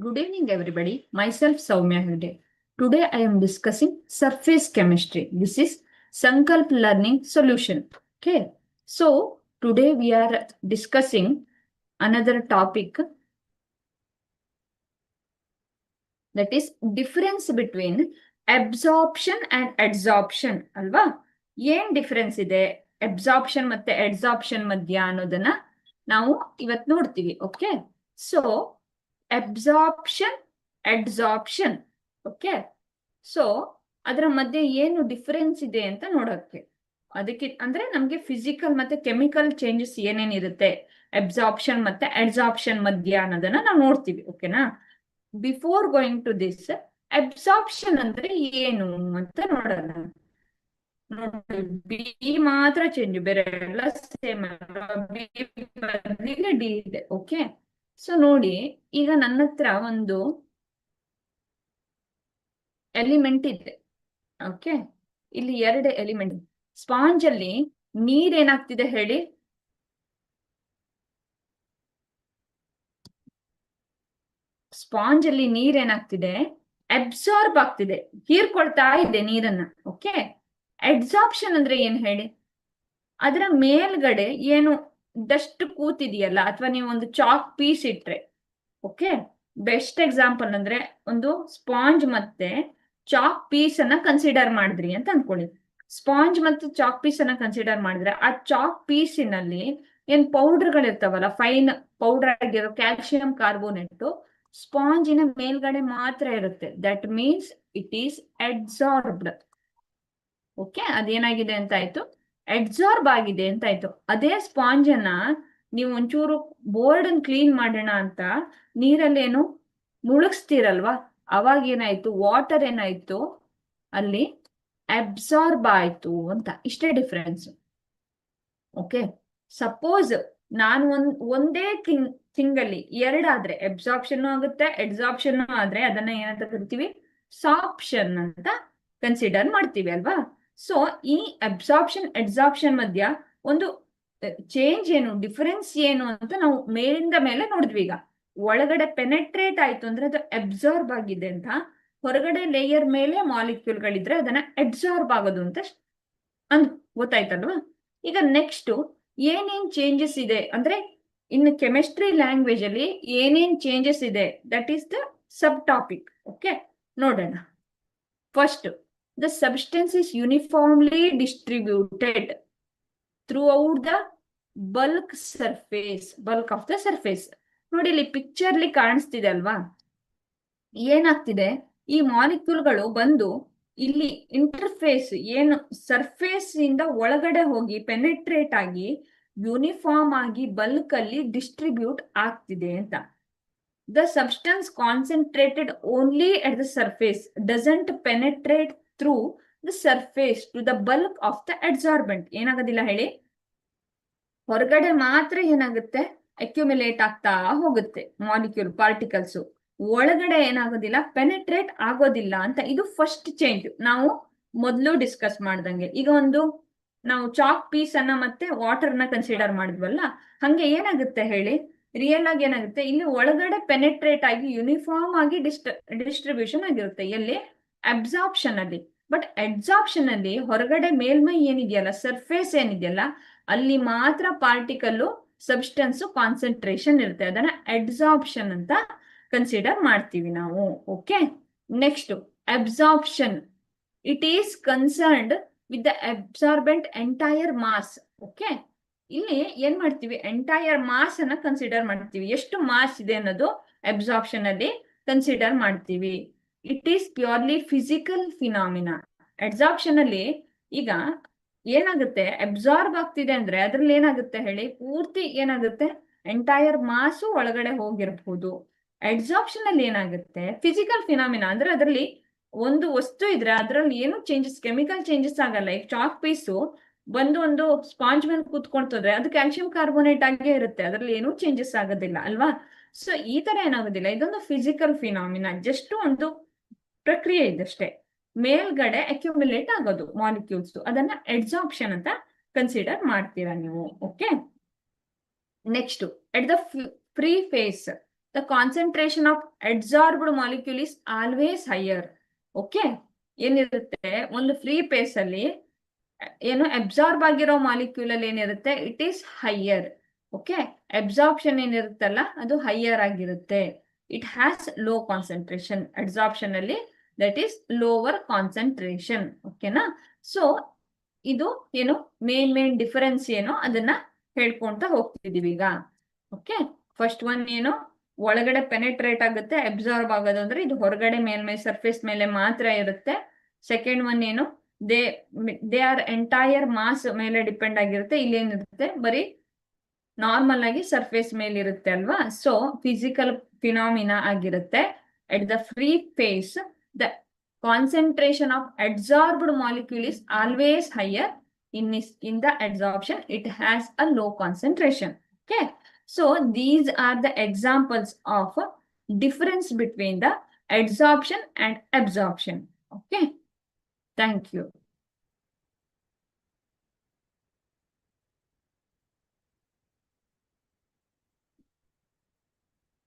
Good evening, everybody. Myself, Soumya Hegde. Today, I am discussing surface chemistry. This is Sankalp Learning Solution. Okay. So, today we are discussing another topic, that is difference between absorption and adsorption. ಅಲ್ವಾ? ಏನ್ difference ಇದೆ absorption ಮತ್ತೆ adsorption ಮಧ್ಯ ಅನ್ನೋದನ್ನ ನಾವು ಇವತ್ತು ನೋಡ್ತೀವಿ. Okay. So absorption, adsorption. Okay. So ಅದರ ಮಧ್ಯೆ ಏನು ಡಿಫರೆನ್ಸ್ ಇದೆ ಅಂತ ನೋಡೋಕೆ, ಅದಕ್ಕೆ ಅಂದ್ರೆ ನಮ್ಗೆ ಫಿಸಿಕಲ್ ಮತ್ತೆ ಕೆಮಿಕಲ್ ಚೇಂಜಸ್ ಏನೇನಿರುತ್ತೆ ಅಬ್ಸಾರ್ಪ್ಷನ್ ಮತ್ತೆ ಅಡ್ಸಾರ್ಪ್ಷನ್ ಮಧ್ಯ ಅನ್ನೋದನ್ನ ನಾವು ನೋಡ್ತೀವಿ. ಓಕೆನಾ? Before going to this, absorption ಅಂದ್ರೆ ಏನು ಅಂತ ನೋಡೋಣ. ಬಿ ಮಾತ್ರ ಚೇಂಜ್, ಬೇರೆ ಎಲ್ಲ ಸೇಮ್. ಡಿ ಇದೆ. ಓಕೆ. ಸೊ ನೋಡಿ, ಈಗ ನನ್ನ ಹತ್ರ ಒಂದು ಎಲಿಮೆಂಟ್ ಇದೆ. ಓಕೆ. ಇಲ್ಲಿ ಎರಡು ಎಲಿಮೆಂಟ್. ಸ್ಪಾಂಜ್ ಅಲ್ಲಿ ನೀರೇನಾಗ್ತಿದೆ ಹೇಳಿ? ಸ್ಪಾಂಜ್ ಅಲ್ಲಿ ನೀರೇನಾಗ್ತಿದೆ? ಅಬ್ಸಾರ್ಬ್ ಆಗ್ತಿದೆ, ಹೀರ್ಕೊಳ್ತಾ ಇದೆ ನೀರನ್ನ. ಓಕೆ. ಅಡ್ಸಾರ್ಪ್ಷನ್ ಅಂದ್ರೆ ಏನ್ ಹೇಳಿ? ಅದರ ಮೇಲ್ಗಡೆ ಏನು ಡಸ್ಟ್ ಕೂತಿದೆಯಲ್ಲ, ಅಥವಾ ನೀವು ಒಂದು ಚಾಕ್ ಪೀಸ್ ಇಟ್ರೆ, ಓಕೆ, ಬೆಸ್ಟ್ ಎಕ್ಸಾಂಪಲ್ ಅಂದ್ರೆ ಒಂದು ಸ್ಪಾಂಜ್ ಮತ್ತೆ ಚಾಕ್ ಪೀಸ್ ಅನ್ನ ಕನ್ಸಿಡರ್ ಮಾಡಿದ್ರಿ ಅಂತ ಅನ್ಕೊಳ್ಳಿ. ಸ್ಪಾಂಜ್ ಮತ್ತು ಚಾಕ್ ಪೀಸ್ ಅನ್ನ ಕನ್ಸಿಡರ್ ಮಾಡಿದ್ರೆ ಆ ಚಾಕ್ ಪೀಸಿನಲ್ಲಿ ಏನ್ ಪೌಡರ್ಗಳಿರ್ತಾವಲ್ಲ, ಫೈನ್ ಪೌಡರ್ ಆಗಿರೋ ಕ್ಯಾಲ್ಸಿಯಂ ಕಾರ್ಬೋನೇಟ್ ಸ್ಪಾಂಜಿನ ಮೇಲ್ಗಡೆ ಮಾತ್ರ ಇರುತ್ತೆ. That means it is adsorbed. Okay. ಅದೇನಾಗಿದೆ ಅಂತ ಆಯ್ತು? ಅಡ್ಸಾರ್ಬ್ ಆಗಿದೆ ಅಂತ ಆಯ್ತು. ಅದೇ ಸ್ಪಾಂಜ್ ಅನ್ನ ನೀವು ಒಂಚೂರು ಬೋರ್ಡ್ ಅನ್ನು ಕ್ಲೀನ್ ಮಾಡೋಣ ಅಂತ ನೀರಲ್ಲೇನು ಮುಳುಗಿಸ್ತೀರಲ್ವಾ, ಅವಾಗ ಏನಾಯ್ತು? ವಾಟರ್ ಏನಾಯ್ತು ಅಲ್ಲಿ? ಅಬ್ಸಾರ್ಬ್ ಆಯ್ತು ಅಂತ. ಇಷ್ಟೇ ಡಿಫ್ರೆನ್ಸ್. ಓಕೆ. ಸಪೋಸ್ ನಾನು ಒಂದೇ ಥಿಂಗಲ್ಲಿ ಎರಡಾದ್ರೆ ಅಬ್ಸಾರ್ಪ್ಷನ್ ಆಗುತ್ತೆ, ಅಡ್ಸಾರ್ಪ್ಷನ್ ಆದ್ರೆ ಅದನ್ನ ಏನಂತ ಕರಿತೀವಿ? ಸಾರ್ಪ್ಷನ್ ಅಂತ ಕನ್ಸಿಡರ್ ಮಾಡ್ತೀವಿ ಅಲ್ವಾ? ಸೊ ಈ ಅಬ್ಸಾರ್ಪ್ಷನ್ ಅಡ್ಸಾರ್ಪ್ಷನ್ ಮಧ್ಯ ಒಂದು ಚೇಂಜ್ ಏನು, ಡಿಫರೆನ್ಸ್ ಏನು ಅಂತ ನಾವು ಮೇಲಿಂದ ಮೇಲೆ ನೋಡಿದ್ವಿ. ಈಗ ಒಳಗಡೆ ಪೆನೆಟ್ರೇಟ್ ಆಯ್ತು ಅಂದ್ರೆ ಅದು ಅಬ್ಸಾರ್ಬ್ ಆಗಿದೆ ಅಂತ, ಹೊರಗಡೆ ಲೇಯರ್ ಮೇಲೆ ಮಾಲಿಕ್ಯೂಲ್ಗಳಿದ್ರೆ ಅದನ್ನ ಅಡ್ಸಾರ್ಬ್ ಆಗೋದು ಅಂತ ಗೊತ್ತಾಯ್ತಲ್ವಾ? ಈಗ ನೆಕ್ಸ್ಟ್ ಏನೇನ್ ಚೇಂಜಸ್ ಇದೆ ಅಂದ್ರೆ, ಇನ್ನು ಕೆಮಿಸ್ಟ್ರಿ ಲ್ಯಾಂಗ್ವೇಜ್ ಅಲ್ಲಿ ಏನೇನ್ ಚೇಂಜಸ್ ಇದೆ, that is the subtopic. Okay, ನೋಡೋಣ. First, the substance is uniformly distributed throughout the bulk of the surface. ನೋಡಿ, ಇಲ್ಲಿ ಪಿಕ್ಚರ್ಲಿ ಕಾಣಿಸ್ತಿದೆ ಅಲ್ವಾ? ಏನಾಗ್ತಿದೆ? ಈ ಮಾಲಿಕ್ಯೂಲ್ಗಳು ಬಂದು ಇಲ್ಲಿ ಇಂಟರ್ಫೇಸ್ ಏನು ಸರ್ಫೇಸ್ ಇಂದ ಒಳಗಡೆ ಹೋಗಿ ಪೆನೆಟ್ರೇಟ್ ಆಗಿ ಯೂನಿಫಾರ್ಮ್ ಆಗಿ ಬಲ್ಕ್ ಅಲ್ಲಿ ಡಿಸ್ಟ್ರಿಬ್ಯೂಟ್ ಆಗ್ತಿದೆ ಅಂತ. The substance concentrated only at the surface doesn't penetrate through the surface to the bulk of the adsorbent. ಏನಾಗೋದಿಲ್ಲ ಹೇಳಿ? ಹೊರಗಡೆ ಮಾತ್ರ ಏನಾಗುತ್ತೆ? ಅಕ್ಯುಮುಲೇಟ್ ಆಗ್ತಾ ಹೋಗುತ್ತೆ ಮಾಲಿಕ್ಯೂಲ್ ಪಾರ್ಟಿಕಲ್ಸ್. ಒಳಗಡೆ ಏನಾಗೋದಿಲ್ಲ, ಪೆನೆಟ್ರೇಟ್ ಆಗೋದಿಲ್ಲ ಅಂತ. ಇದು ಫಸ್ಟ್ ಚೇಂಜ್ ನಾವು ಮೊದಲು ಡಿಸ್ಕಸ್ ಮಾಡ್ದಂಗೆ. ಈಗ ಒಂದು ನಾವು ಚಾಕ್ ಪೀಸ್ ಅನ್ನ ಮತ್ತೆ ವಾಟರ್ ನ ಕನ್ಸಿಡರ್ ಮಾಡಿದ್ವಲ್ಲ, ಹಂಗೆ ಏನಾಗುತ್ತೆ ಹೇಳಿ? ರಿಯಲ್ ಆಗಿ ಏನಾಗುತ್ತೆ? ಇಲ್ಲಿ ಒಳಗಡೆ ಪೆನೆಟ್ರೇಟ್ ಆಗಿ ಯೂನಿಫಾರ್ಮ್ ಆಗಿ ಡಿಸ್ಟ್ರಿಬ್ಯೂಷನ್ ಆಗಿರುತ್ತೆ. ಎಲ್ಲಿ? ಅಬ್ಸಾರ್ಪ್ಷನ್ ಅಲ್ಲಿ. ಬಟ್ ಅಡ್ಸಾರ್ಪ್ಷನ್ ಅಲ್ಲಿ ಹೊರಗಡೆ ಮೇಲ್ಮೈ ಏನಿದೆಯಲ್ಲ, ಸರ್ಫೇಸ್ ಏನಿದೆಯಲ್ಲ, ಅಲ್ಲಿ ಮಾತ್ರ ಪಾರ್ಟಿಕಲ್ ಸಬ್ಸ್ಟೆನ್ಸ್ ಕಾನ್ಸಂಟ್ರೇಷನ್ ಇರುತ್ತೆ. ಅದನ್ನ ಅಡ್ಸಾರ್ಪ್ಷನ್ ಅಂತ ಕನ್ಸಿಡರ್ ಮಾಡ್ತೀವಿ ನಾವು. Okay. Next, absorption. It is concerned with the absorbent entire mass. Okay. ಇಲ್ಲಿ ಏನ್ ಮಾಡ್ತೀವಿ? ಎಂಟೈರ್ ಮಾಸ್ ಅನ್ನ ಕನ್ಸಿಡರ್ ಮಾಡ್ತೀವಿ. ಎಷ್ಟು ಮಾಸ್ ಇದೆ ಅನ್ನೋದು ಅಬ್ಸಾರ್ಪ್ಷನ್ ಅಲ್ಲಿ ಕನ್ಸಿಡರ್ ಮಾಡ್ತೀವಿ. It is purely physical phenomena. Adsorption ಅಲ್ಲಿ ಈಗ ಏನಾಗುತ್ತೆ? ಅಬ್ಸಾರ್ಬ್ ಆಗ್ತಿದೆ ಅಂದ್ರೆ ಅದ್ರಲ್ಲಿ ಏನಾಗುತ್ತೆ ಹೇಳಿ? ಪೂರ್ತಿ ಏನಾಗುತ್ತೆ? ಎಂಟೈರ್ ಮಾಸು ಒಳಗಡೆ ಹೋಗಿರಬಹುದು. ಅಡ್ಸಾರ್ಪ್ಷನ್ ಅಲ್ಲಿ ಏನಾಗುತ್ತೆ? ಫಿಸಿಕಲ್ ಫಿನಾಮಿನಾ ಅಂದ್ರೆ ಅದರಲ್ಲಿ ಒಂದು ವಸ್ತು ಇದ್ರೆ ಅದರಲ್ಲಿ ಏನು ಚೇಂಜಸ್, ಕೆಮಿಕಲ್ ಚೇಂಜಸ್ ಆಗಲ್ಲ. ಈಗ ಚಾಕ್ ಪೀಸು ಬಂದು ಒಂದು ಸ್ಪಾಂಜ್ ಮೇಲೆ ಕೂತ್ಕೊಳ್ತದ್ರೆ ಅದು ಕ್ಯಾಲ್ಸಿಯಂ ಕಾರ್ಬೋನೇಟ್ ಆಗೇ ಇರುತ್ತೆ, ಅದರಲ್ಲಿ ಏನೂ ಚೇಂಜಸ್ ಆಗೋದಿಲ್ಲ ಅಲ್ವಾ? ಸೊ ಈ ತರ ಏನಾಗೋದಿಲ್ಲ. ಇದೊಂದು ಫಿಸಿಕಲ್ ಫಿನಾಮಿನಾ, ಜಸ್ಟ್ ಒಂದು ಪ್ರಕ್ರಿಯೆ ಇದಷ್ಟೇ. ಮೇಲ್ಗಡೆ ಅಕ್ಯುಮುಲೇಟ್ ಆಗೋದು ಮಾಲಿಕ್ಯೂಲ್ಸ್, ಅದನ್ನ ಅಡ್ಸಾರ್ಪ್ಷನ್ ಅಂತ ಕನ್ಸಿಡರ್ ಮಾಡ್ತೀರಾ ನೀವು. Okay. Next, at the free phase the concentration of adsorbed molecule is always higher. Okay, ಏನಿರುತ್ತೆ ಒಂದು ಫ್ರೀ ಪೇಸ್ ಅಲ್ಲಿ ಏನು ಅಬ್ಸಾರ್ಬ್ ಆಗಿರೋ ಮಾಲಿಕ್ಯೂಲ್ ಅಲ್ಲಿ ಏನಿರುತ್ತೆ, it is higher. Okay, absorption ಏನಿರುತ್ತಲ್ಲ ಅದು ಹೈಯರ್ ಆಗಿರುತ್ತೆ. It has low concentration. Absorption ಅಲ್ಲಿ ದಟ್ ಈಸ್ ಲೋವರ್ ಕಾನ್ಸಂಟ್ರೇಷನ್. ಓಕೆನಾ? ಸೊ ಇದು ಏನು ಮೇನ್ ಡಿಫರೆನ್ಸ್ ಏನೋ ಅದನ್ನ ಹೇಳ್ಕೊಂತ ಹೋಗ್ತಿದೀವಿ ಈಗ. ಓಕೆ, ಫಸ್ಟ್ ಒನ್ ಏನು, ಒಳಗಡೆ ಪೆನೆಟ್ರೇಟ್ ಆಗುತ್ತೆ, ಅಬ್ಸಾರ್ಬ್ ಆಗೋದು ಅಂದ್ರೆ ಇದು ಹೊರಗಡೆ ಮೇಲ್ಮೈ ಸರ್ಫೇಸ್ ಮೇಲೆ ಮಾತ್ರ ಇರುತ್ತೆ. ಸೆಕೆಂಡ್ ಒನ್ ಏನು, ದೇ ಆರ್ ಎಂಟೈರ್ ಮಾಸ್ ಮೇಲೆ ಡಿಪೆಂಡ್ ಆಗಿರುತ್ತೆ. ಇಲ್ಲೇನಿರುತ್ತೆ, ಬರೀ ನಾರ್ಮಲ್ ಆಗಿ ಸರ್ಫೇಸ್ ಮೇಲೆ ಇರುತ್ತೆ ಅಲ್ವಾ. ಸೊ ಫಿಸಿಕಲ್ ಫಿನಾಮಿನಾ ಆಗಿರುತ್ತೆ. At the free phase the concentration of adsorbed molecule is always higher. In the adsorption it has a low concentration. Okay, so these are the examples of difference between the adsorption and absorption. Okay, thank you.